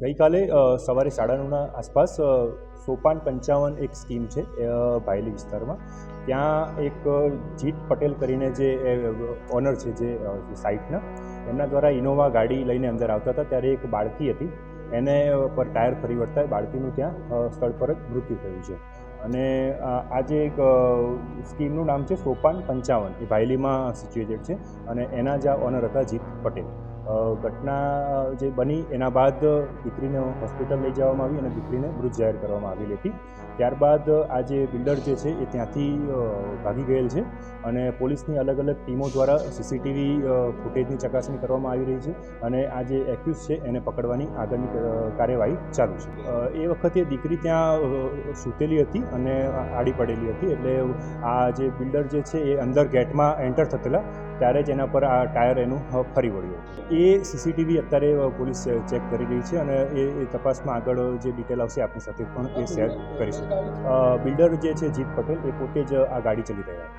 ગઈકાલે સવારે 9:30 આસપાસ સોપાન 55 એક સ્કીમ છે ભાયલી વિસ્તારમાં. ત્યાં એક જીત પટેલ કરીને જે ઓનર છે જે સાઇટના, એમના દ્વારા ઇનોવા ગાડી લઈને અંદર આવતા હતા ત્યારે એક બાળકી હતી, એને પર ટાયર ફરી વળતા બાળકીનું ત્યાં સ્થળ પર જ મૃત્યુ થયું છે. અને આ જે એક સ્કીમનું નામ છે સોપાન 55, એ ભાયલીમાં સિચ્યુએટેડ છે અને એના જ આ ઓનર હતા જીત પટેલ. ઘટના જે બની એના બાદ દીકરીને હોસ્પિટલ લઈ જવામાં આવી અને દીકરીને મૃત જાહેર કરવામાં આવેલી હતી. ત્યારબાદ આ જે બિલ્ડર જે છે એ ત્યાંથી ભાગી ગયેલ છે અને પોલીસની અલગ અલગ ટીમો દ્વારા સીસીટીવી ફૂટેજની ચકાસણી કરવામાં આવી રહી છે અને આ જે એક્યુઝ છે એને પકડવાની આગળની કાર્યવાહી ચાલુ છે. એ વખતે દીકરી ત્યાં સૂતેલી હતી અને આડી પડેલી હતી, એટલે આ જે બિલ્ડર જે છે એ અંદર ગેટમાં એન્ટર થતેલા ત્યારે જ એના પર આ ટાયર એનું ફરી વળ્યું. એ સીસીટીવી અત્યારે પોલીસ ચેક કરી રહી છે અને એ તપાસમાં આગળ જે ડિટેલ આવશે આપણી સાથે પણ એ શેર કરીશું. બિલ્ડર જે છે જીત પટેલ, એ પોતે જ આ ગાડી ચલી રહ્યા.